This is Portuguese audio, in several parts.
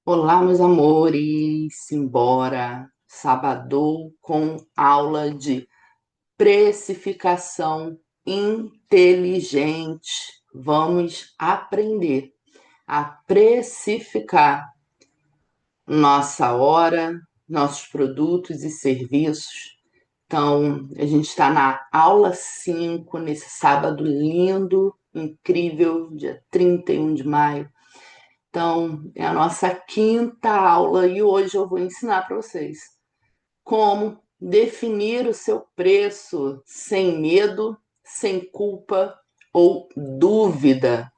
Olá, meus amores, simbora! Sabadou com aula de precificação inteligente. Vamos aprender a precificar nossa hora, nossos produtos e serviços. Então, a gente está na aula 5 nesse sábado lindo, incrível, dia 31 de maio. Então, é a nossa quinta aula e hoje eu vou ensinar para vocês como definir o seu preço sem medo, sem culpa ou dúvida.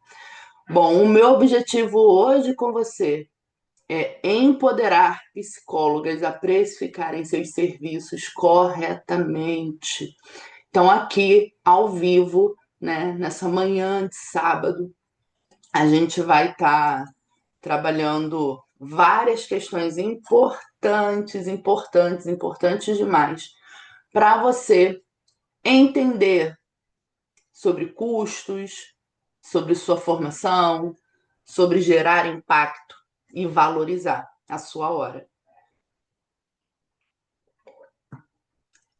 Bom, o meu objetivo hoje com você é empoderar psicólogas a precificarem seus serviços corretamente. Então, aqui ao vivo, né, nessa manhã de sábado, a gente vai estar trabalhando várias questões importantes demais, para você entender sobre custos, sobre sua formação, sobre gerar impacto e valorizar a sua hora.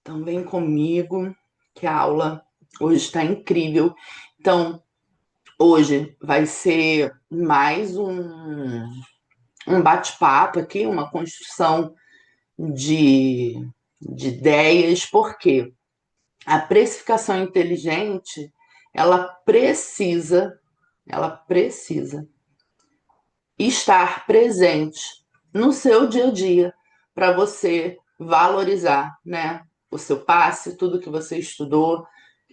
Então, vem comigo, que a aula hoje está incrível. Então, hoje vai ser mais um bate-papo aqui, uma construção de, de ideias, porque a precificação inteligente ela precisa estar presente no seu dia a dia para você valorizar, né, o seu passe, tudo que você estudou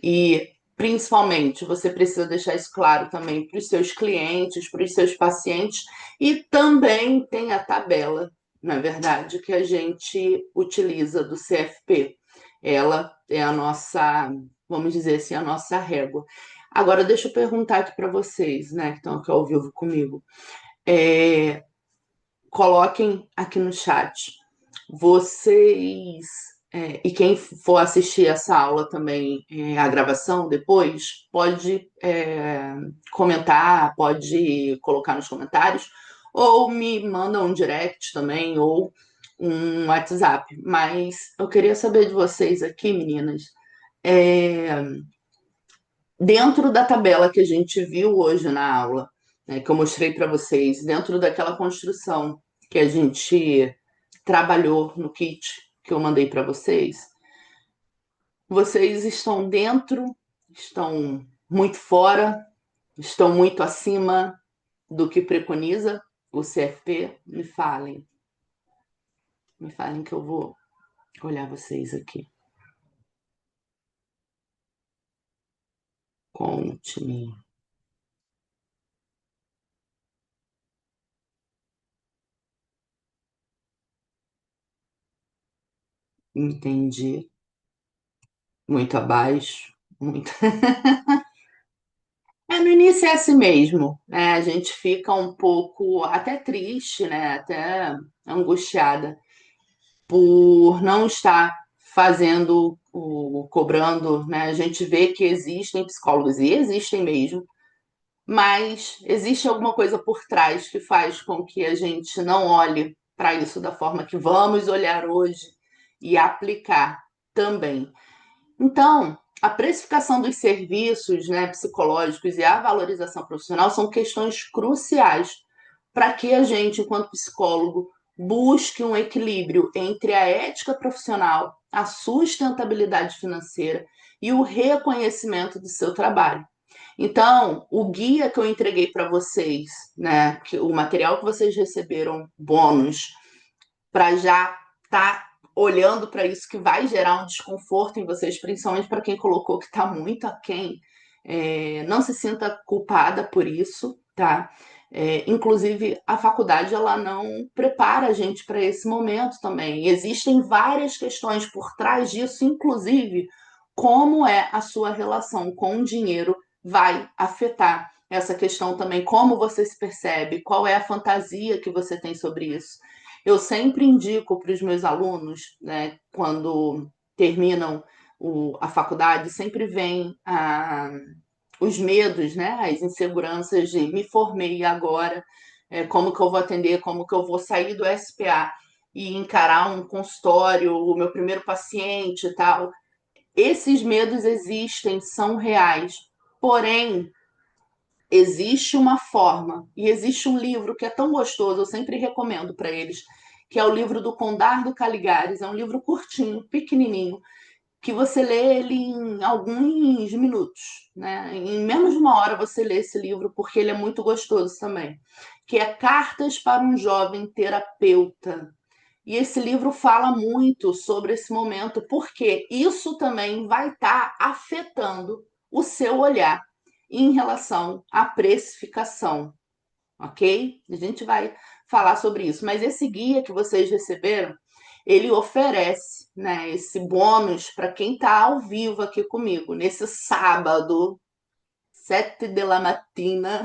e principalmente você precisa deixar isso claro também para os seus clientes, para os seus pacientes e também tem a tabela, na verdade, que a gente utiliza do CFP. Ela é a nossa, vamos dizer assim, a nossa régua. Agora deixa eu perguntar aqui para vocês, né, que estão aqui ao vivo comigo. É, coloquem aqui no chat. Vocês, e quem for assistir essa aula também, a gravação depois, pode comentar, pode colocar nos comentários, ou me manda um direct também, ou um WhatsApp. Mas eu queria saber de vocês aqui, meninas, é, dentro da tabela que a gente viu hoje na aula, né, que eu mostrei para vocês, dentro daquela construção que a gente trabalhou no kit que eu mandei para vocês, vocês estão dentro, estão muito fora, estão muito acima do que preconiza o CFP? Me falem que eu vou olhar vocês aqui. Conte-me. Entendi. Muito abaixo. Muito. No início é assim mesmo, né? A gente fica um pouco até triste, né? Até angustiada por não estar fazendo cobrando, né? A gente vê que existem psicólogos e existem mesmo, mas existe alguma coisa por trás que faz com que a gente não olhe para isso da forma que vamos olhar hoje e aplicar também. Então, a precificação dos serviços, né, psicológicos e a valorização profissional são questões cruciais para que a gente, enquanto psicólogo, busque um equilíbrio entre a ética profissional, a sustentabilidade financeira e o reconhecimento do seu trabalho. Então, o guia que eu entreguei para vocês, né, o material que vocês receberam bônus, para já estar olhando para isso que vai gerar um desconforto em vocês, principalmente para quem colocou que está muito aquém. Não se sinta culpada por isso, tá? Inclusive, a faculdade ela não prepara a gente para esse momento também. Existem várias questões por trás disso, inclusive como é a sua relação com o dinheiro vai afetar essa questão também, como você se percebe, qual é a fantasia que você tem sobre isso. Eu sempre indico para os meus alunos, né, quando terminam a faculdade, sempre vem os medos, né, as inseguranças de me formei agora, como que eu vou atender, como que eu vou sair do SPA e encarar um consultório, o meu primeiro paciente e tal. Esses medos existem, são reais. Porém, existe uma forma e existe um livro que é tão gostoso, eu sempre recomendo para eles, que é o livro do Condardo Caligares. É um livro curtinho, pequenininho, que você lê ele em alguns minutos, né? Em menos de uma hora você lê esse livro, porque ele é muito gostoso também, que é Cartas para um Jovem Terapeuta. E esse livro fala muito sobre esse momento, porque isso também vai estar afetando o seu olhar em relação à precificação, ok? A gente vai falar sobre isso. Mas esse guia que vocês receberam, ele oferece, né, esse bônus para quem está ao vivo aqui comigo, nesse sábado, 7 da matina,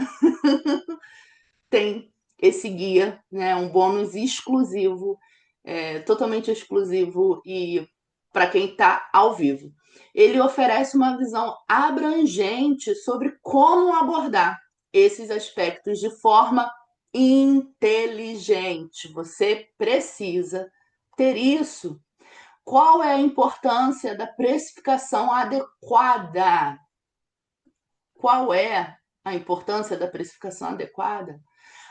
tem esse guia, né, um bônus exclusivo, totalmente exclusivo e para quem está ao vivo. Ele oferece uma visão abrangente sobre como abordar esses aspectos de forma inteligente. Você precisa ter isso. Qual é a importância da precificação adequada? Qual é a importância da precificação adequada?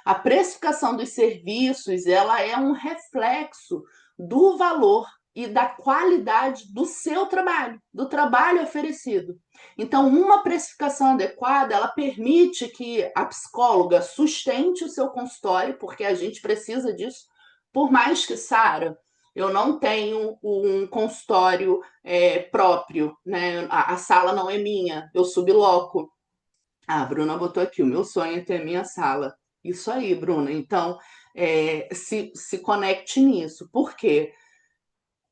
A precificação dos serviços, ela é um reflexo do valor e da qualidade do seu trabalho, do trabalho oferecido. Então, uma precificação adequada, ela permite que a psicóloga sustente o seu consultório, porque a gente precisa disso, por mais que, Sara, eu não tenho um consultório próprio, né? A sala não é minha, eu subloco. Ah, a Bruna botou aqui, o meu sonho é ter a minha sala. Isso aí, Bruna. Então, se conecte nisso. Por quê?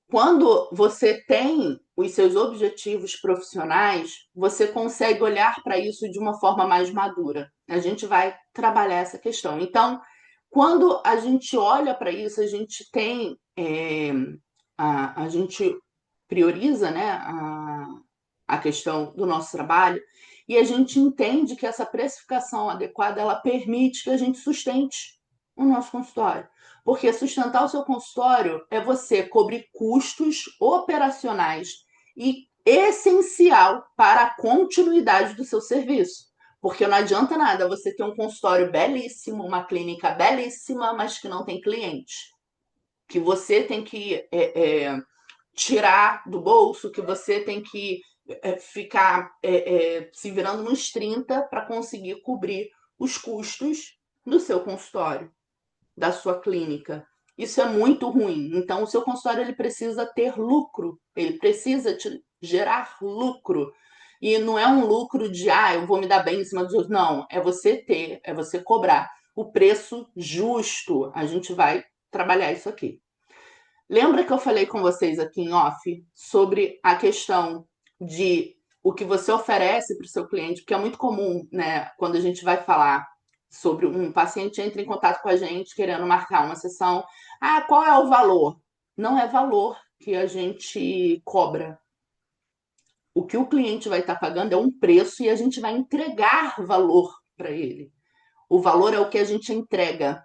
Quando você tem os seus objetivos profissionais, você consegue olhar para isso de uma forma mais madura. A gente vai trabalhar essa questão. Então, quando a gente olha para isso, a gente tem, a gente prioriza, né, a questão do nosso trabalho e a gente entende que essa precificação adequada ela permite que a gente sustente o nosso consultório. Porque sustentar o seu consultório é você cobrir custos operacionais e essencial para a continuidade do seu serviço. Porque não adianta nada você ter um consultório belíssimo, uma clínica belíssima, mas que não tem cliente. Que você tem que tirar do bolso, que você tem que ficar se virando nos 30 para conseguir cobrir os custos do seu consultório, da sua clínica. Isso é muito ruim. Então, o seu consultório ele precisa ter lucro, ele precisa te gerar lucro. E não é um lucro de, eu vou me dar bem em cima dos outros. Não, é você ter, é você cobrar o preço justo. A gente vai trabalhar isso aqui. Lembra que eu falei com vocês aqui em off sobre a questão de o que você oferece para o seu cliente, porque é muito comum, né, quando a gente vai falar sobre um paciente entra em contato com a gente querendo marcar uma sessão. Qual é o valor? Não é valor que a gente cobra. O que o cliente vai estar pagando é um preço e a gente vai entregar valor para ele. O valor é o que a gente entrega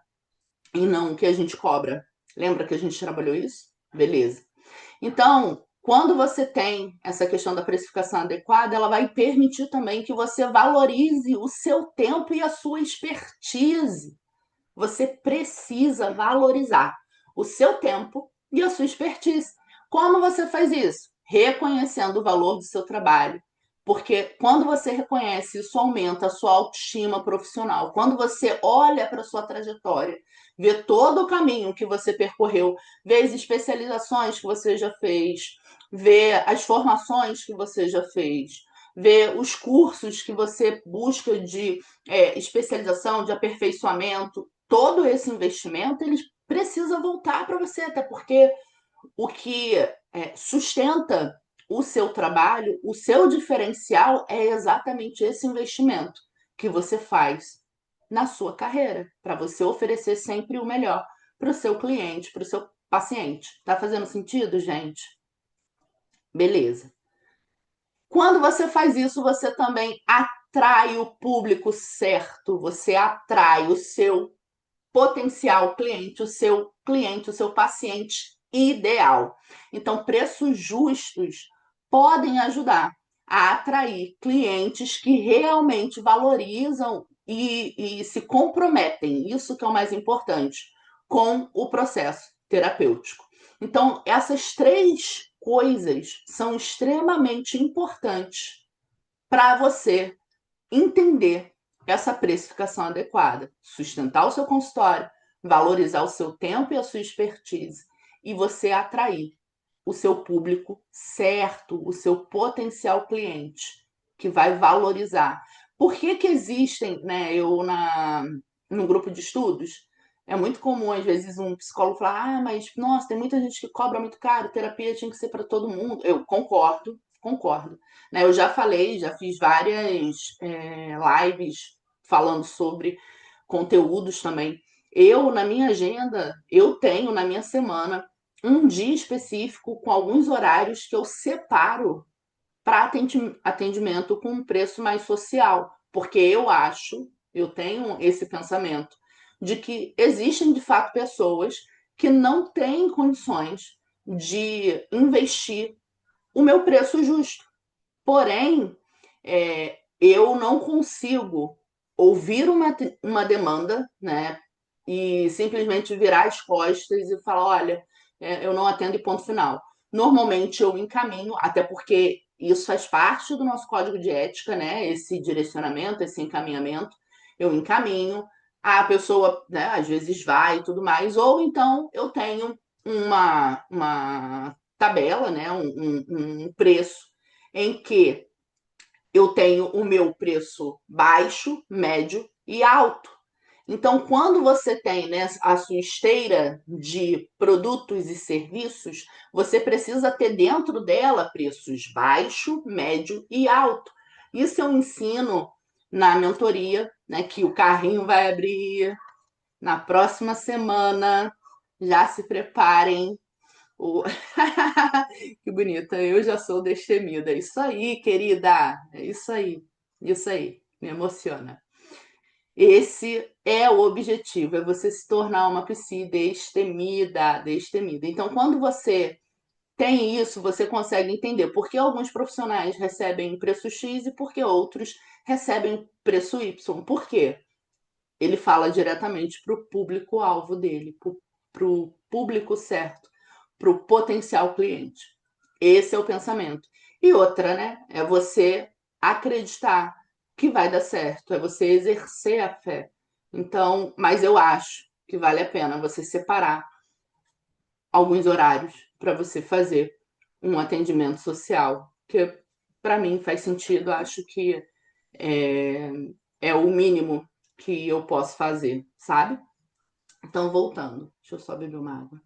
e não o que a gente cobra. Lembra que a gente trabalhou isso? Beleza. Então, quando você tem essa questão da precificação adequada, ela vai permitir também que você valorize o seu tempo e a sua expertise. Você precisa valorizar o seu tempo e a sua expertise. Como você faz isso? Reconhecendo o valor do seu trabalho. Porque quando você reconhece, isso aumenta a sua autoestima profissional. Quando você olha para a sua trajetória, vê todo o caminho que você percorreu, vê as especializações que você já fez, vê as formações que você já fez, vê os cursos que você busca de especialização, de aperfeiçoamento, todo esse investimento ele precisa voltar para você, até porque o que sustenta o seu trabalho, o seu diferencial é exatamente esse investimento que você faz na sua carreira, para você oferecer sempre o melhor para o seu cliente, para o seu paciente. Tá fazendo sentido, gente? Beleza. Quando você faz isso, você também atrai o público certo, você atrai o seu potencial cliente, o seu paciente ideal. Então, preços justos podem ajudar a atrair clientes que realmente valorizam e se comprometem, isso que é o mais importante, com o processo terapêutico. Então, essas três coisas são extremamente importantes para você entender essa precificação adequada, sustentar o seu consultório, valorizar o seu tempo e a sua expertise e você atrair o seu público certo, o seu potencial cliente, que vai valorizar. Por que que existem, né, no grupo de estudos, é muito comum, às vezes, um psicólogo falar, mas, nossa, tem muita gente que cobra muito caro, terapia tinha que ser para todo mundo. Eu concordo. Né? Eu já falei, já fiz várias lives falando sobre conteúdos também. Na minha agenda, eu tenho na minha semana um dia específico com alguns horários que eu separo para atendimento com um preço mais social, porque eu tenho esse pensamento de que existem de fato pessoas que não têm condições de investir o meu preço justo. Porém, eu não consigo ouvir uma demanda, né, e simplesmente virar as costas e falar, olha, eu não atendo e ponto final. Normalmente eu encaminho, até porque isso faz parte do nosso código de ética, né? Esse direcionamento, esse encaminhamento, eu encaminho, a pessoa, né, às vezes vai e tudo mais, ou então eu tenho uma tabela, né, um preço em que eu tenho o meu preço baixo, médio e alto. Então, quando você tem, né, a sua esteira de produtos e serviços, você precisa ter dentro dela preços baixo, médio e alto. Isso eu ensino na mentoria, né, que o carrinho vai abrir na próxima semana. Já se preparem. O... Que bonita, eu já sou destemida. É isso aí, querida. É isso aí. Isso aí. Me emociona. Esse é o objetivo, é você se tornar uma psi destemida. Então, quando você tem isso, você consegue entender por que alguns profissionais recebem preço X e por que outros recebem preço Y. Por quê? Ele fala diretamente para o público-alvo dele, para o público certo, para o potencial cliente. Esse é o pensamento. E outra, né? É você acreditar que vai dar certo, é você exercer a fé. Então, mas eu acho que vale a pena você separar alguns horários para você fazer um atendimento social, que para mim faz sentido, acho que é, é o mínimo que eu posso fazer, sabe? Então, voltando, deixa eu só beber uma água.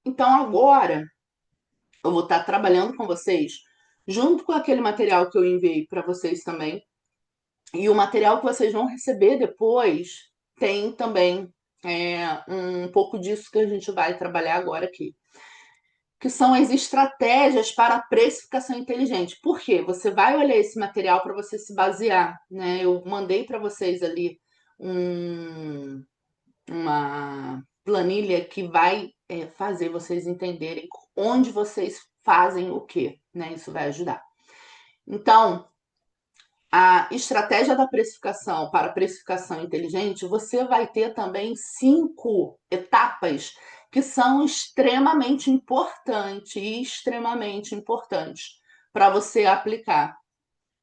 Então, agora eu vou estar trabalhando com vocês, junto com aquele material que eu enviei para vocês também. E o material que vocês vão receber depois tem também um pouco disso que a gente vai trabalhar agora aqui, que são as estratégias para a precificação inteligente. Por quê? Você vai olhar esse material para você se basear, né? Eu mandei para vocês ali uma planilha que vai fazer vocês entenderem onde vocês fazem o quê, né? Isso vai ajudar. Então, a estratégia da precificação para precificação inteligente, você vai ter também 5 etapas que são extremamente importantes para você aplicar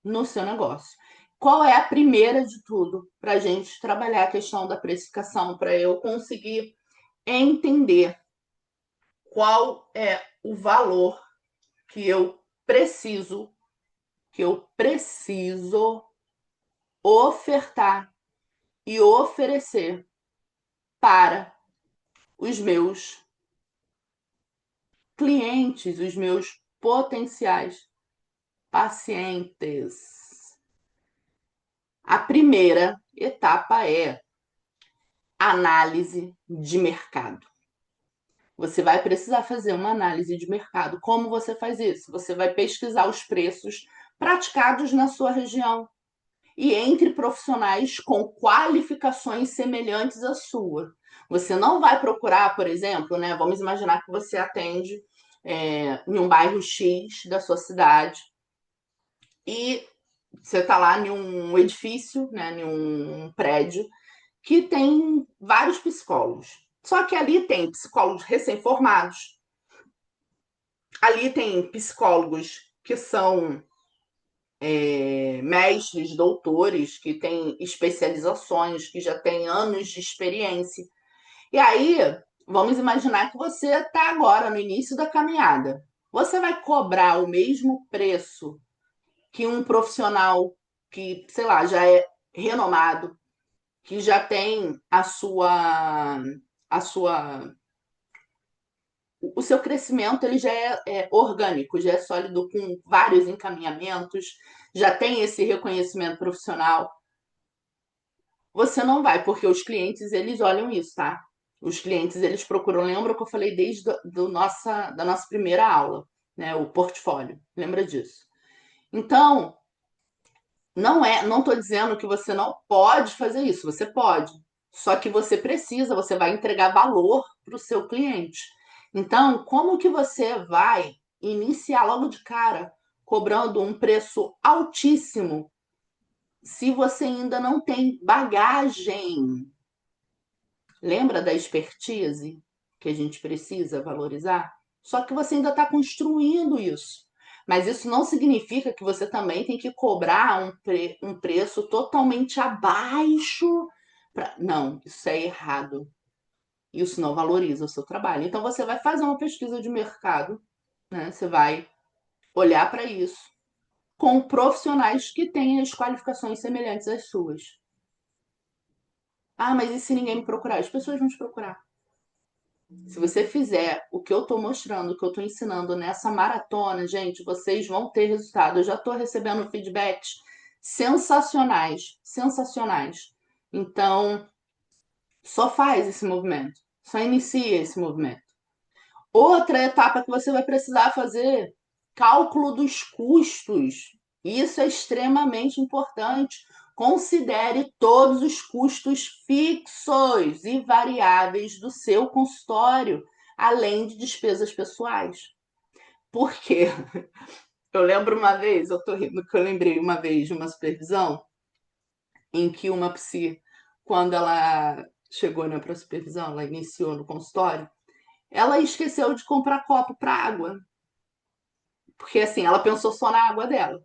no seu negócio. Qual é a primeira de tudo para a gente trabalhar a questão da precificação, para eu conseguir entender qual é o valor que eu preciso ofertar e oferecer para os meus clientes, os meus potenciais pacientes. A primeira etapa é análise de mercado. Você vai precisar fazer uma análise de mercado. Como você faz isso? Você vai pesquisar os preços praticados na sua região. e entre profissionais com qualificações semelhantes à sua. Você não vai procurar, por exemplo, né? Vamos imaginar que você atende em um bairro X da sua cidade e você está lá em um edifício, né, em um prédio, que tem vários psicólogos. Só que ali tem psicólogos recém-formados, ali tem psicólogos que são mestres, doutores, que têm especializações, que já têm anos de experiência. E aí, vamos imaginar que você está agora no início da caminhada. Você vai cobrar o mesmo preço que um profissional que, sei lá, já é renomado, que já tem a sua o seu crescimento ele já é orgânico, já é sólido com vários encaminhamentos, já tem esse reconhecimento profissional. Você não vai, porque os clientes eles olham isso, tá? Os clientes eles procuram, lembra que eu falei desde da nossa primeira aula, né? O portfólio, lembra disso? Então, não estou dizendo que você não pode fazer isso, você pode. Só que você precisa, você vai entregar valor para o seu cliente. Então, como que você vai iniciar logo de cara cobrando um preço altíssimo se você ainda não tem bagagem? Lembra da expertise que a gente precisa valorizar? Só que você ainda está construindo isso. Mas isso não significa que você também tem que cobrar um preço totalmente abaixo. Não, isso é errado. Isso não valoriza o seu trabalho. Então você vai fazer uma pesquisa de mercado, né? Você vai olhar para isso com profissionais que têm as qualificações semelhantes às suas. Ah, mas e se ninguém me procurar? As pessoas vão te procurar. Se você fizer o que eu estou mostrando, o que eu estou ensinando nessa maratona, gente, vocês vão ter resultado. Eu já estou recebendo feedbacks sensacionais, sensacionais. Então, só faz esse movimento, só inicia esse movimento. Outra etapa que você vai precisar fazer, cálculo dos custos. Isso é extremamente importante. Considere todos os custos fixos e variáveis do seu consultório, além de despesas pessoais. Por quê? Eu lembro uma vez, eu tô rindo que eu lembrei uma vez de uma supervisão em que uma psi, quando ela chegou, né, para a supervisão, ela iniciou no consultório, ela esqueceu de comprar copo para água. Porque assim, ela pensou só na água dela.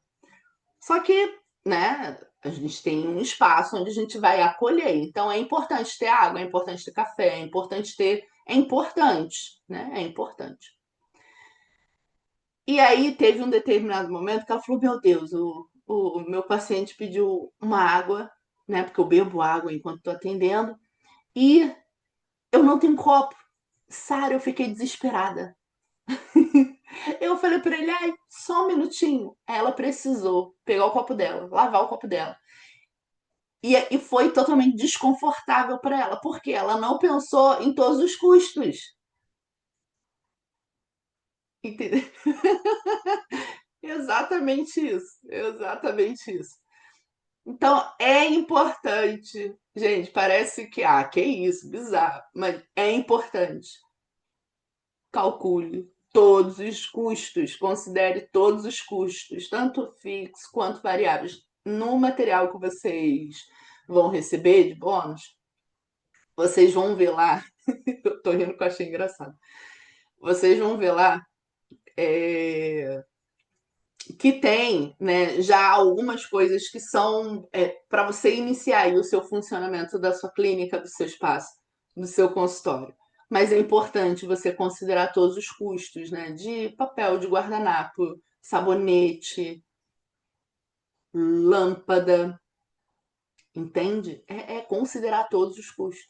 Só que, né, a gente tem um espaço onde a gente vai acolher. Então é importante ter água, é importante ter café, é importante ter. É importante, né? É importante. E aí teve um determinado momento que ela falou: Meu Deus, o meu paciente pediu uma água, né? Porque eu bebo água enquanto estou atendendo, e eu não tenho copo. Sara, eu fiquei desesperada. Eu falei pra ele, ai, só um minutinho. Ela precisou pegar o copo dela, lavar o copo dela. E foi totalmente desconfortável para ela, porque ela não pensou em todos os custos. Entendeu? Exatamente isso. Exatamente isso. Então, é importante. Gente, parece que isso, bizarro. Mas é importante. Calcule todos os custos, considere todos os custos, tanto fixos quanto variáveis, no material que vocês vão receber de bônus. Vocês vão ver lá, eu tô rindo que eu achei engraçado. Vocês vão ver lá que tem, né, já algumas coisas que são para você iniciar aí o seu funcionamento da sua clínica, do seu espaço, do seu consultório. Mas é importante você considerar todos os custos, né, de papel, de guardanapo, sabonete, lâmpada, entende? É considerar todos os custos.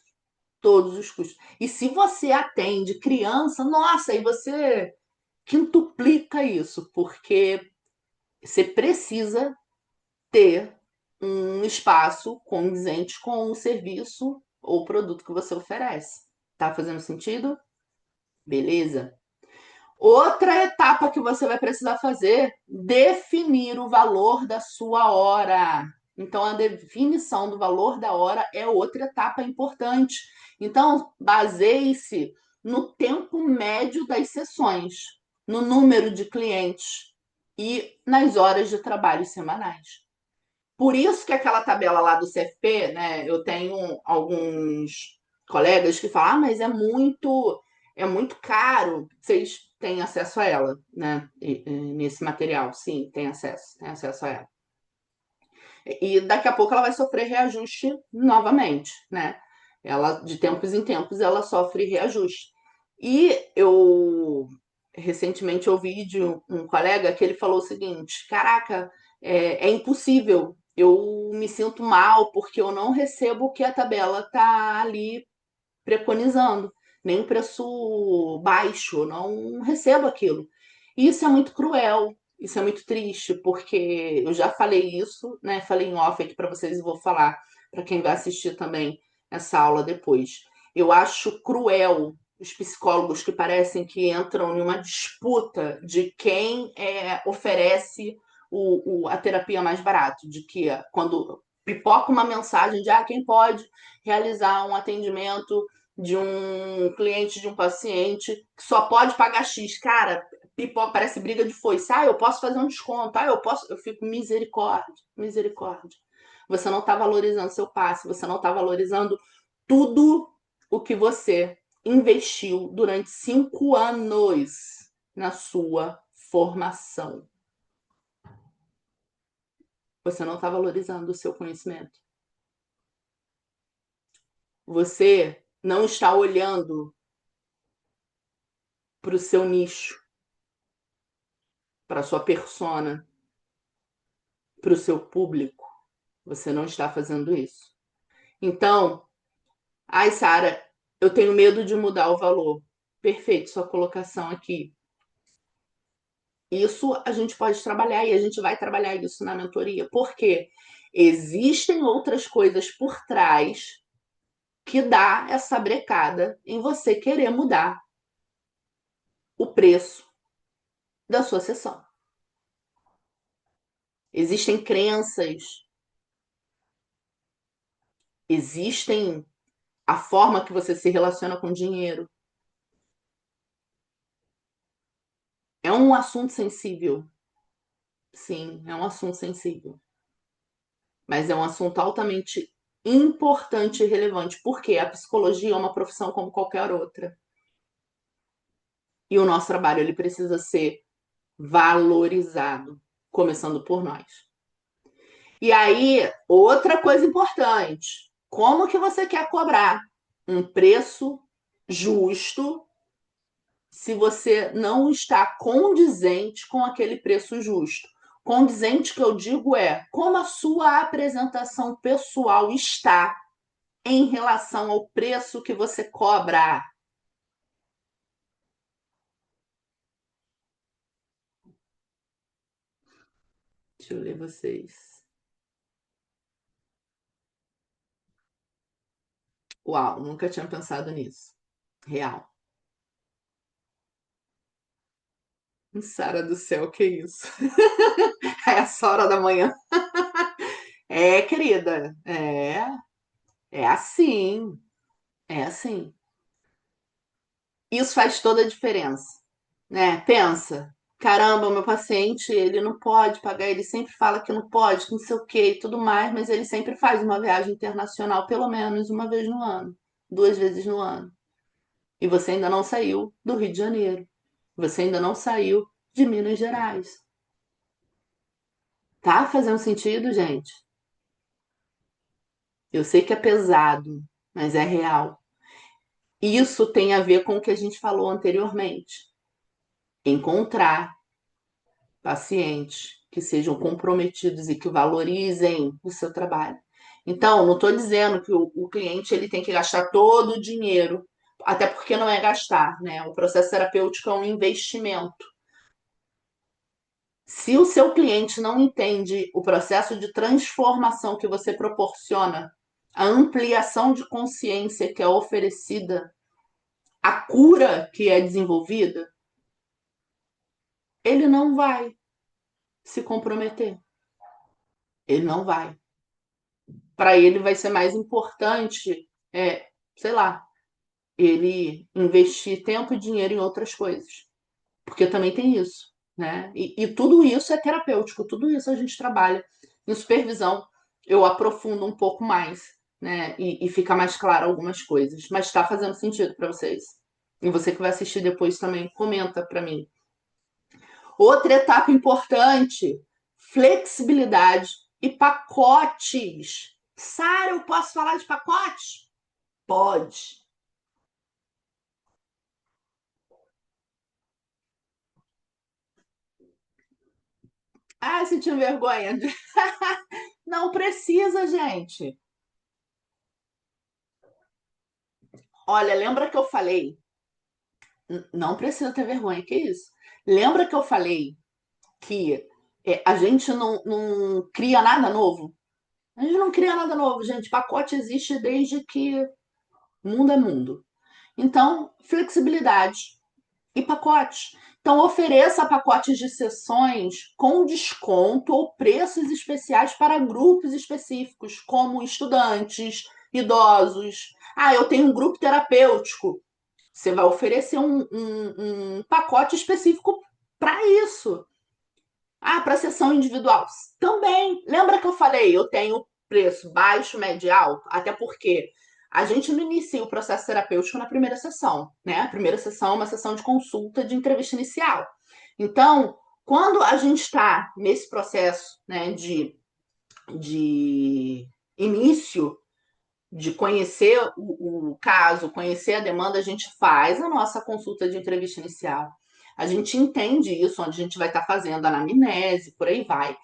Todos os custos. E se você atende criança, nossa, aí você quintuplica isso, porque você precisa ter um espaço condizente com o serviço ou produto que você oferece. Tá fazendo sentido? Beleza? Outra etapa que você vai precisar fazer, definir o valor da sua hora. Então, a definição do valor da hora é outra etapa importante. Então, baseie-se no tempo médio das sessões, no número de clientes e nas horas de trabalho semanais. Por isso que aquela tabela lá do CFP, né? Eu tenho alguns colegas que falam, mas é muito caro. Vocês têm acesso a ela, né? Nesse material, sim, tem acesso a ela. E daqui a pouco ela vai sofrer reajuste novamente, né? Ela, de tempos em tempos, ela sofre reajuste. E eu recentemente ouvi de um colega que ele falou o seguinte: caraca, é impossível, eu me sinto mal porque eu não recebo o que a tabela tá ali preconizando, nem um preço baixo, não recebo aquilo. E isso é muito cruel, isso é muito triste, porque eu já falei isso, né? Falei em off aqui para vocês e vou falar para quem vai assistir também essa aula depois. Eu acho cruel os psicólogos que parecem que entram em uma disputa de quem oferece a terapia mais barato, de que quando pipoca uma mensagem de quem pode realizar um atendimento de um cliente, de um paciente, que só pode pagar X. Cara, pipoca, parece briga de foice. Eu posso fazer um desconto. Eu posso. Eu fico misericórdia, misericórdia. Você não está valorizando seu passe, você não está valorizando tudo o que você investiu durante 5 anos na sua formação. Você não está valorizando o seu conhecimento. Você não está olhando para o seu nicho, para a sua persona, para o seu público. Você não está fazendo isso. Então, Sara, eu tenho medo de mudar o valor. Perfeito, sua colocação aqui. Isso a gente pode trabalhar e a gente vai trabalhar isso na mentoria. Por quê? Existem outras coisas por trás que dá essa brecada em você querer mudar o preço da sua sessão. Existem crenças, existem a forma que você se relaciona com dinheiro. É um assunto sensível. Sim, é um assunto sensível. Mas é um assunto altamente importante e relevante, porque a psicologia é uma profissão como qualquer outra. E o nosso trabalho ele precisa ser valorizado, começando por nós. E aí, outra coisa importante, como que você quer cobrar um preço justo se você não está condizente com aquele preço justo? Condizente que eu digo é como a sua apresentação pessoal está em relação ao preço que você cobra. Deixa eu ler vocês. Uau, nunca tinha pensado nisso. Real. Sara do céu, que isso? É essa hora da manhã. É, querida, é assim, é assim. Isso faz toda a diferença, né? Pensa, caramba, meu paciente, ele não pode pagar, ele sempre fala que não pode, que não sei o quê e tudo mais, mas ele sempre faz uma viagem internacional pelo menos uma vez no ano, 2 vezes no ano. E você ainda não saiu do Rio de Janeiro. Você ainda não saiu de Minas Gerais. Tá fazendo sentido, gente? Eu sei que é pesado, mas é real. Isso tem a ver com o que a gente falou anteriormente. Encontrar pacientes que sejam comprometidos e que valorizem o seu trabalho. Então, não estou dizendo que o cliente ele tem que gastar todo o dinheiro, até porque não é gastar, né? O processo terapêutico é um investimento. Se o seu cliente não entende o processo de transformação que você proporciona, a ampliação de consciência que é oferecida, a cura que é desenvolvida, ele não vai se comprometer. Ele não vai. para ele vai ser mais importante, sei lá, ele investir tempo e dinheiro em outras coisas. Porque também tem isso, né? E tudo isso é terapêutico, tudo isso a gente trabalha. Em supervisão, eu aprofundo um pouco mais, né? E fica mais claro algumas coisas. Mas está fazendo sentido para vocês. E você que vai assistir depois também, comenta para mim. Outra etapa importante: flexibilidade e pacotes. Sara, eu posso falar de pacotes? Pode. Ah, você tinha vergonha. Não precisa, gente. Olha, lembra que eu falei? Não precisa ter vergonha, que isso? Lembra que eu falei que a gente não cria nada novo? A gente não cria nada novo, gente. Pacote existe desde que mundo é mundo. Então, flexibilidade e pacotes. Então, ofereça pacotes de sessões com desconto ou preços especiais para grupos específicos, como estudantes, idosos. Ah, eu tenho um grupo terapêutico. Você vai oferecer um pacote específico para isso. Ah, para sessão individual. Também. Lembra que eu falei, eu tenho preço baixo, médio e alto? Até porque a gente não inicia o processo terapêutico na primeira sessão, né? A primeira sessão é uma sessão de consulta de entrevista inicial. Então, quando a gente está nesse processo, né, de início, de conhecer o caso, conhecer a demanda, a gente faz a nossa consulta de entrevista inicial. A gente entende isso, onde a gente vai estar fazendo a anamnese, por aí vai.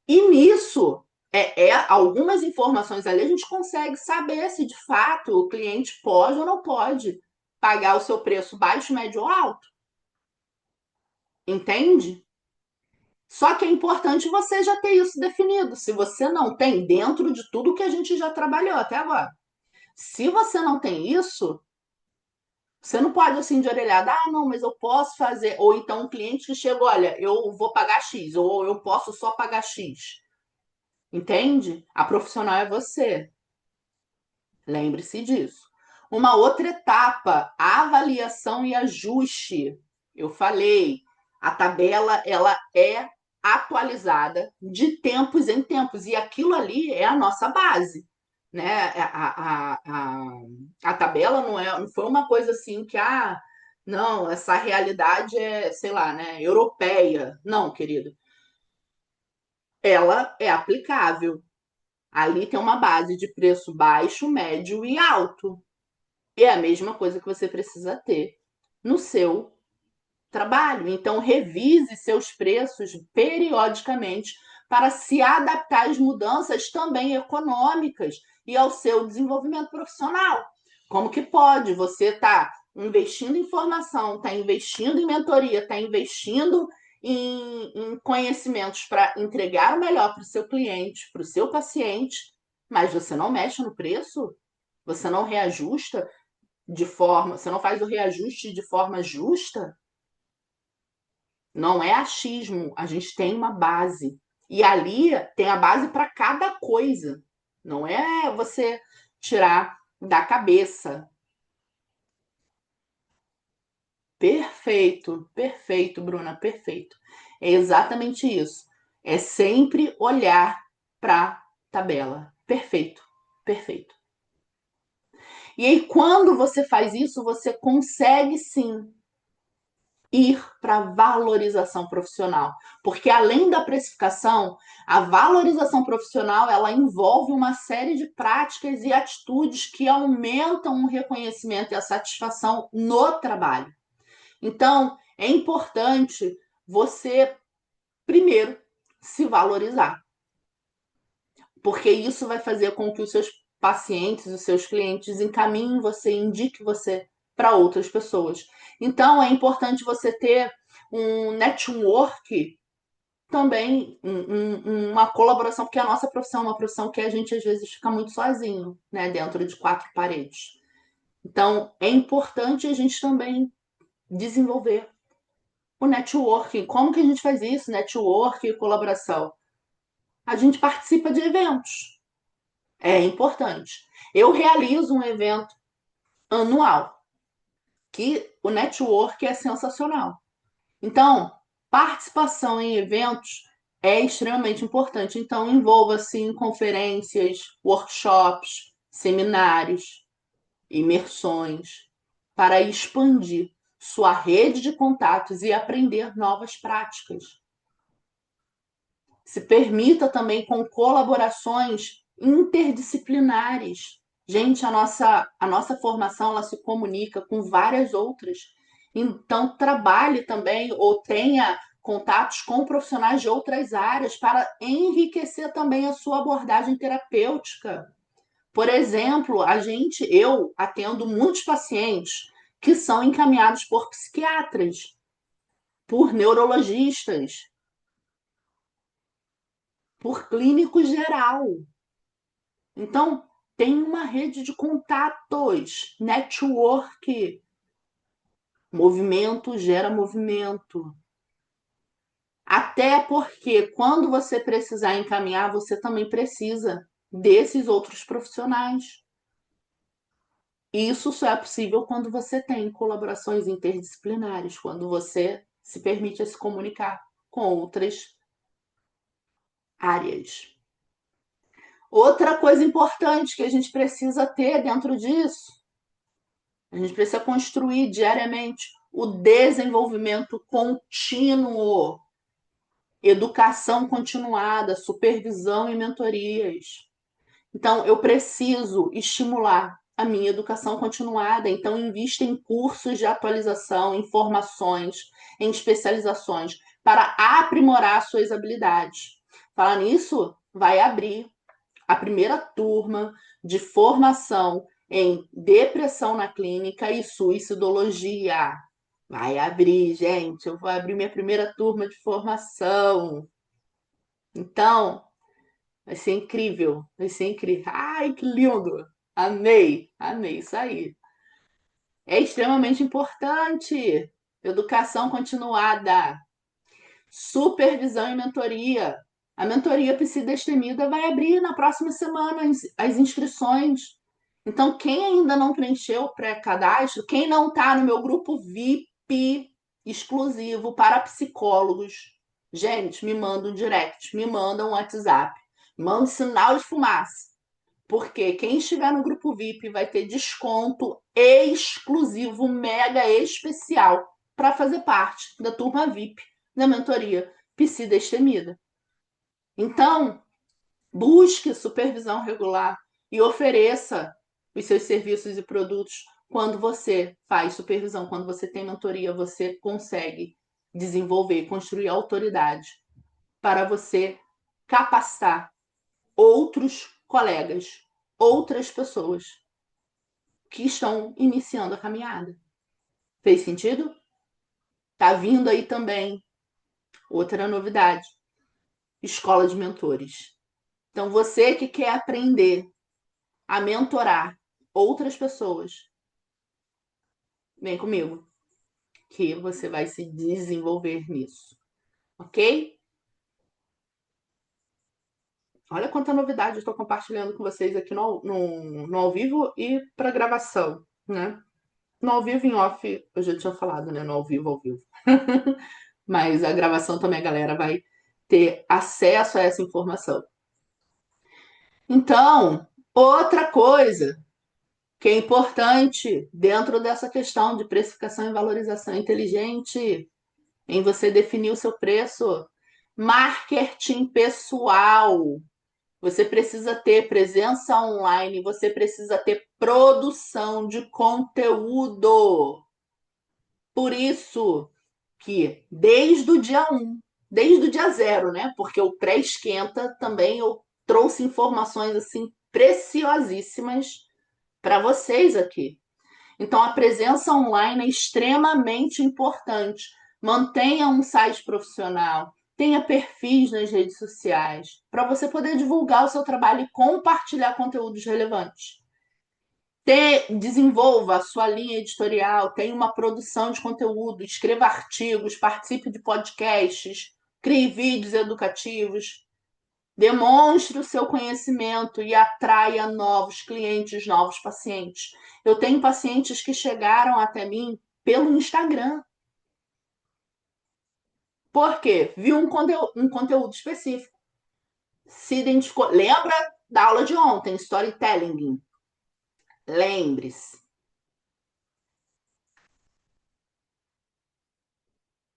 E nisso, algumas informações ali a gente consegue saber se de fato o cliente pode ou não pode pagar o seu preço baixo, médio ou alto. Entende? Só que é importante você já ter isso definido. Se você não tem, dentro de tudo que a gente já trabalhou até agora. Se você não tem isso, você não pode assim de orelhada, ah, não, mas eu posso fazer. Ou então um cliente que chega, olha, eu vou pagar X, ou eu posso só pagar X. Entende? A profissional é você. Lembre-se disso. Uma outra etapa, avaliação e ajuste. Eu falei, a tabela ela é atualizada de tempos em tempos e aquilo ali é a nossa base, né? A tabela não foi uma coisa assim que não, essa realidade é, sei lá, né, europeia. Não, querido. Ela é aplicável. Ali tem uma base de preço baixo, médio e alto. E é a mesma coisa que você precisa ter no seu trabalho. Então, revise seus preços periodicamente para se adaptar às mudanças também econômicas e ao seu desenvolvimento profissional. Como que pode? Você está investindo em formação, está investindo em mentoria, está investindo em conhecimentos para entregar o melhor para o seu cliente, para o seu paciente, mas você não mexe no preço? Você não reajusta você não faz o reajuste de forma justa? Não é achismo, a gente tem uma base. E ali tem a base para cada coisa. Não é você tirar da cabeça. Perfeito, perfeito, Bruna, perfeito. É exatamente isso. É sempre olhar para a tabela. Perfeito, perfeito. E aí, quando você faz isso, você consegue sim ir para a valorização profissional, porque além da precificação, a valorização profissional ela envolve uma série de práticas e atitudes que aumentam o reconhecimento e a satisfação no trabalho. Então, é importante você primeiro se valorizar, porque isso vai fazer com que os seus pacientes, os seus clientes encaminhem você, indique você para outras pessoas. Então, é importante você ter um network também, uma colaboração, porque a nossa profissão é uma profissão que a gente às vezes fica muito sozinho, né, dentro de quatro paredes. Então, é importante a gente também desenvolver o networking. Como que a gente faz isso? Network e colaboração. A gente participa de eventos. É importante. Eu realizo um evento anual, que o network é sensacional. Então, participação em eventos é extremamente importante. Então, envolva-se em conferências, workshops, seminários, imersões, para expandir sua rede de contatos e aprender novas práticas. Se permita também com colaborações interdisciplinares. Gente, a nossa formação ela se comunica com várias outras. Então, trabalhe também ou tenha contatos com profissionais de outras áreas para enriquecer também a sua abordagem terapêutica. Por exemplo, eu atendo muitos pacientes que são encaminhados por psiquiatras, por neurologistas, por clínico geral. Então, tem uma rede de contatos, network. Movimento gera movimento. Até porque quando você precisar encaminhar, você também precisa desses outros profissionais. Isso só é possível quando você tem colaborações interdisciplinares, quando você se permite se comunicar com outras áreas. Outra coisa importante que a gente precisa ter dentro disso, a gente precisa construir diariamente o desenvolvimento contínuo, educação continuada, supervisão e mentorias. Então, eu preciso estimular a minha educação continuada. Então, invista em cursos de atualização, em formações, em especializações, para aprimorar suas habilidades. Falar nisso, vai abrir a primeira turma de formação em depressão na clínica e suicidologia. Vai abrir, gente. Eu vou abrir minha primeira turma de formação. Então, vai ser incrível. Vai ser incrível. Ai, que lindo! Amei, amei isso aí. É extremamente importante. Educação continuada, supervisão e mentoria. A mentoria Psi-Destemida vai abrir na próxima semana as inscrições. Então, quem ainda não preencheu o pré-cadastro, quem não está no meu grupo VIP exclusivo para psicólogos, gente, me manda um direct, me manda um WhatsApp, manda um sinal de fumaça. Porque quem estiver no grupo VIP vai ter desconto exclusivo, mega especial, para fazer parte da turma VIP da mentoria Psi-Destemida. Então, busque supervisão regular e ofereça os seus serviços e produtos quando você faz supervisão, quando você tem mentoria, você consegue desenvolver, construir autoridade para você capacitar outros colegas, outras pessoas que estão iniciando a caminhada. Fez sentido? Tá vindo aí também outra novidade: escola de mentores. Então, você que quer aprender a mentorar outras pessoas, vem comigo, que você vai se desenvolver nisso, ok? Olha quanta novidade eu estou compartilhando com vocês aqui no ao vivo e para gravação, né? No ao vivo, em off, eu já tinha falado, né? No ao vivo, ao vivo. Mas a gravação também a galera vai ter acesso a essa informação. Então, outra coisa que é importante dentro dessa questão de precificação e valorização inteligente, em você definir o seu preço, marketing pessoal. Você precisa ter presença online, você precisa ter produção de conteúdo. Por isso que desde o dia 1, desde o dia 0, né? Porque o pré-esquenta também eu trouxe informações assim preciosíssimas para vocês aqui. Então a presença online é extremamente importante. Mantenha um site profissional, tenha perfis nas redes sociais, para você poder divulgar o seu trabalho e compartilhar conteúdos relevantes. Desenvolva a sua linha editorial, tenha uma produção de conteúdo, escreva artigos, participe de podcasts, crie vídeos educativos. Demonstre o seu conhecimento e atraia novos clientes, novos pacientes. Eu tenho pacientes que chegaram até mim pelo Instagram. Por quê? Viu um conteúdo específico. Se identificou. Lembra da aula de ontem, storytelling? Lembre-se.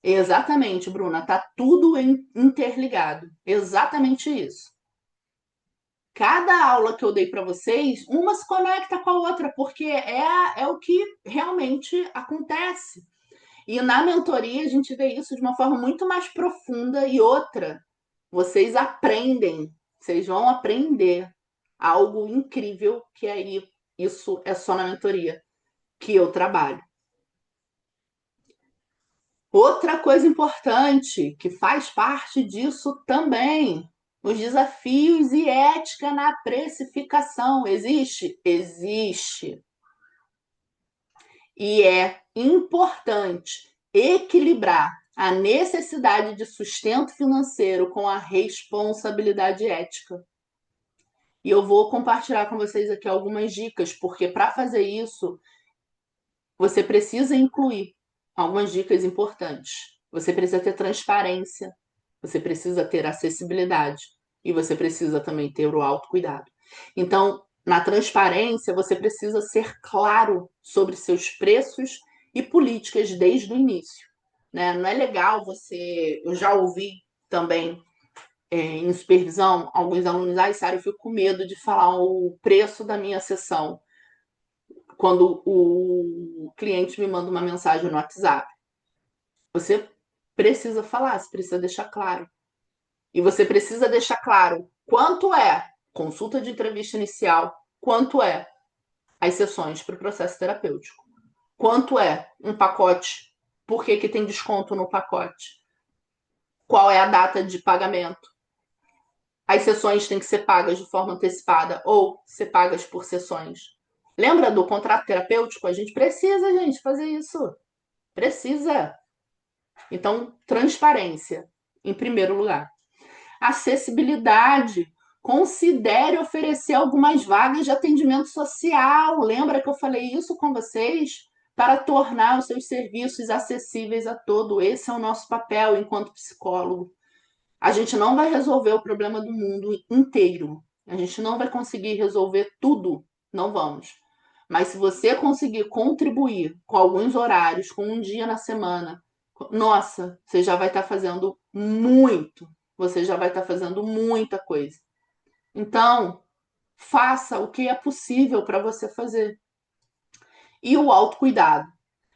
Exatamente, Bruna. Tá tudo interligado. Exatamente isso. Cada aula que eu dei para vocês, uma se conecta com a outra, porque é o que realmente acontece. E na mentoria a gente vê isso de uma forma muito mais profunda e outra, vocês aprendem, vocês vão aprender algo incrível que aí isso é só na mentoria que eu trabalho. Outra coisa importante que faz parte disso também, os desafios e ética na precificação. Existe? Existe. E é importante equilibrar a necessidade de sustento financeiro com a responsabilidade ética. E eu vou compartilhar com vocês aqui algumas dicas, porque para fazer isso, você precisa incluir algumas dicas importantes. Você precisa ter transparência, você precisa ter acessibilidade e você precisa também ter o autocuidado. Então, na transparência, você precisa ser claro sobre seus preços e políticas desde o início. Né? Não é legal você. Eu já ouvi também em supervisão alguns alunos, Sara, eu fico com medo de falar o preço da minha sessão quando o cliente me manda uma mensagem no WhatsApp. Você precisa falar, você precisa deixar claro. E você precisa deixar claro quanto é consulta de entrevista inicial, quanto é as sessões para o processo terapêutico, quanto é um pacote, por que tem desconto no pacote, qual é a data de pagamento. As sessões têm que ser pagas de forma antecipada ou ser pagas por sessões. Lembra do contrato terapêutico? A gente precisa, gente, fazer isso. Precisa. Então, transparência, em primeiro lugar. Acessibilidade. Considere oferecer algumas vagas de atendimento social. Lembra que eu falei isso com vocês? Para tornar os seus serviços acessíveis a todo. Esse é o nosso papel enquanto psicólogo. A gente não vai resolver o problema do mundo inteiro. A gente não vai conseguir resolver tudo. Não vamos. Mas se você conseguir contribuir com alguns horários, com um dia na semana, nossa, você já vai estar fazendo muito. Você já vai estar fazendo muita coisa. Então, faça o que é possível para você fazer. E o autocuidado.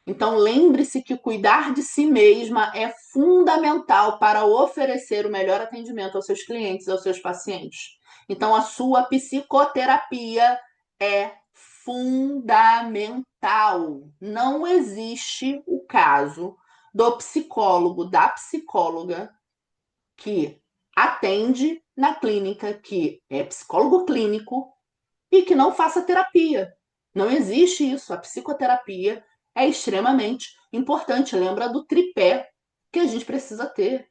Então, lembre-se que cuidar de si mesma é fundamental para oferecer o melhor atendimento aos seus clientes, aos seus pacientes. Então, a sua psicoterapia é fundamental. Não existe o caso do psicólogo, da psicóloga que atende na clínica, que é psicólogo clínico e que não faça terapia. Não existe isso. A psicoterapia é extremamente importante. Lembra do tripé que a gente precisa ter.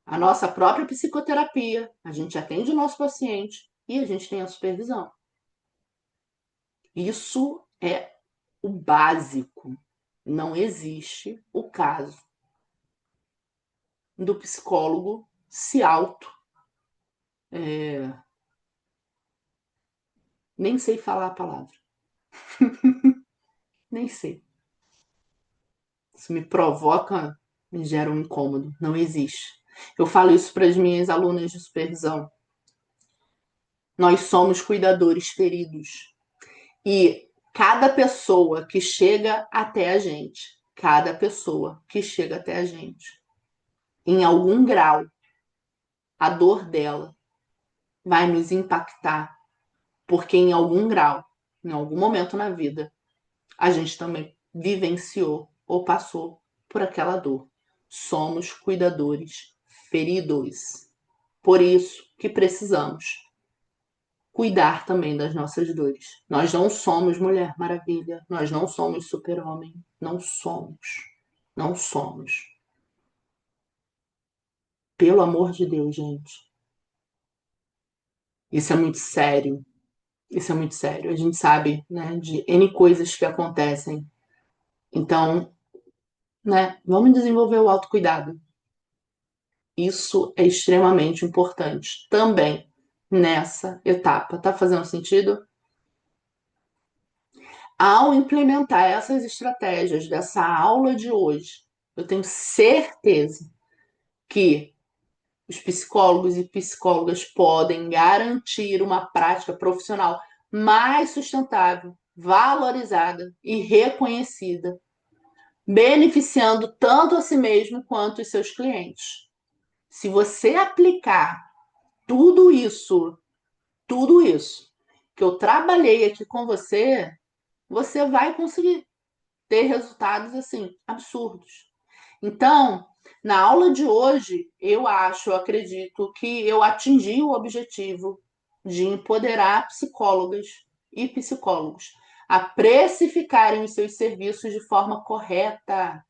A nossa própria psicoterapia, a gente atende o nosso paciente e a gente tem a supervisão. Isso é o básico. Não existe o caso do psicólogo se nem sei falar a palavra. Nem sei. Isso me provoca, me gera um incômodo. Não existe. Eu falo isso para as minhas alunas de supervisão. Nós somos cuidadores feridos. E cada pessoa que chega até a gente, cada pessoa que chega até a gente, em algum grau, a dor dela vai nos impactar, porque em algum grau, em algum momento na vida, a gente também vivenciou ou passou por aquela dor. Somos cuidadores feridos. Por isso que precisamos cuidar também das nossas dores. Nós não somos Mulher Maravilha, nós não somos Super-Homem, não somos. Não somos. Pelo amor de Deus, gente. Isso é muito sério. Isso é muito sério. A gente sabe, né, de N coisas que acontecem. Então, né, vamos desenvolver o autocuidado. Isso é extremamente importante também nessa etapa. Tá fazendo sentido? Ao implementar essas estratégias dessa aula de hoje, eu tenho certeza que os psicólogos e psicólogas podem garantir uma prática profissional mais sustentável, valorizada e reconhecida, beneficiando tanto a si mesmo quanto os seus clientes. Se você aplicar tudo isso, tudo isso que eu trabalhei aqui com você, você vai conseguir ter resultados assim absurdos. Então, na aula de hoje, eu acredito que eu atingi o objetivo de empoderar psicólogas e psicólogos a precificarem os seus serviços de forma correta,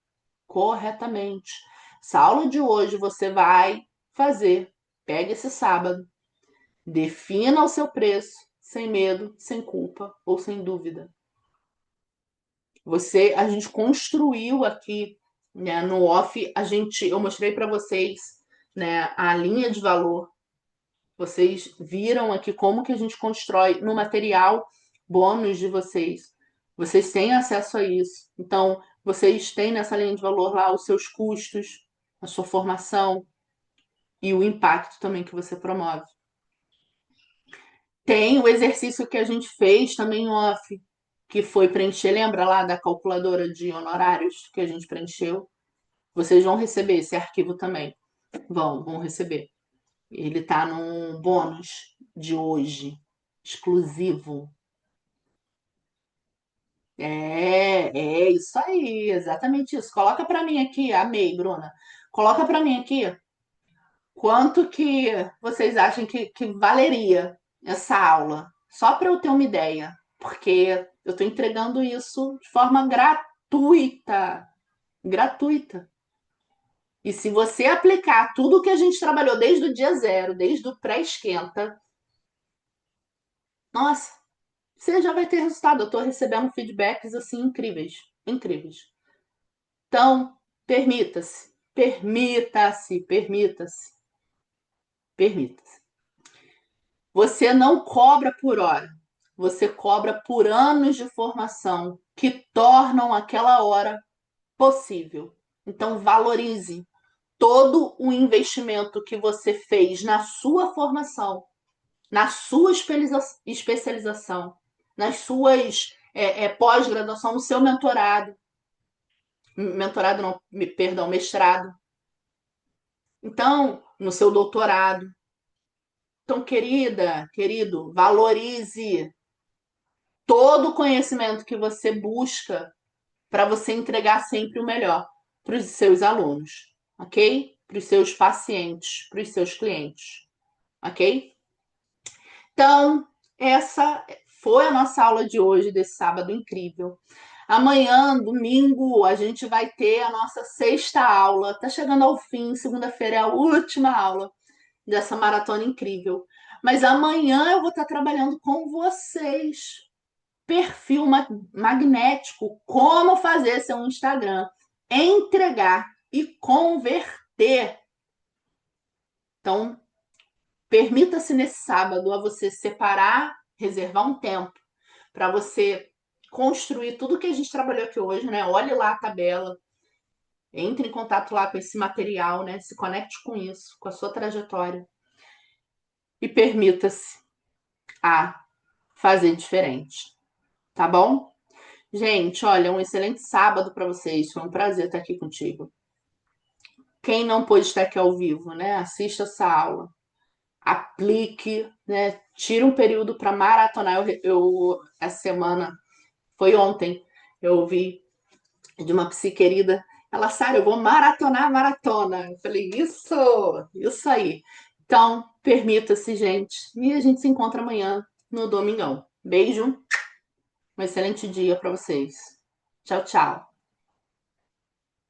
corretamente. Essa aula de hoje você vai fazer. Pegue esse sábado, defina o seu preço, sem medo, sem culpa ou sem dúvida. A gente construiu aqui, né, no off, eu mostrei para vocês, né, a linha de valor. Vocês viram aqui como que a gente constrói no material bônus de vocês. Vocês têm acesso a isso. Então, vocês têm nessa linha de valor lá os seus custos, a sua formação e o impacto também que você promove. Tem o exercício que a gente fez também off, que foi preencher, lembra lá da calculadora de honorários que a gente preencheu? Vocês vão receber esse arquivo também. Vão receber. Ele está num bônus de hoje, exclusivo. É isso aí, exatamente isso. Coloca para mim aqui, amei, Bruna. Coloca para mim aqui quanto que vocês acham que valeria essa aula, só para eu ter uma ideia, porque eu estou entregando isso de forma gratuita, gratuita. E se você aplicar tudo que a gente trabalhou desde o dia zero, desde o pré-esquenta, nossa, você já vai ter resultado. Eu estou recebendo feedbacks assim incríveis, incríveis. Então, permita-se, permita-se, permita-se, permita-se. Você não cobra por hora, você cobra por anos de formação que tornam aquela hora possível. Então, valorize todo o investimento que você fez na sua formação, na sua especialização, nas suas pós-graduação, no seu mentorado não, perdão, mestrado, então, no seu doutorado. Então, querida, querido, valorize todo o conhecimento que você busca para você entregar sempre o melhor para os seus alunos, ok? Para os seus pacientes, para os seus clientes, ok? Então, essa foi a nossa aula de hoje, desse sábado incrível. Amanhã, domingo, a gente vai ter a nossa sexta aula. Tá chegando ao fim, segunda-feira é a última aula dessa maratona incrível. Mas amanhã eu vou estar trabalhando com vocês. Perfil magnético, como fazer seu Instagram entregar e converter. Então, permita-se nesse sábado a você separar, reservar um tempo para você construir tudo que a gente trabalhou aqui hoje, né? Olhe lá a tabela, entre em contato lá com esse material, né? Se conecte com isso, com a sua trajetória e permita-se a fazer diferente, tá bom? Gente, olha, um excelente sábado para vocês. Foi um prazer estar aqui contigo. Quem não pôde estar aqui ao vivo, né? Assista essa aula. Aplique, né? Tira um período para maratonar. Essa semana, foi ontem, eu ouvi de uma psi querida. Ela, Sara, eu vou maratonar a maratona. Eu falei, isso aí. Então, permita-se, gente. E a gente se encontra amanhã no Domingão. Beijo, um excelente dia para vocês. Tchau, tchau.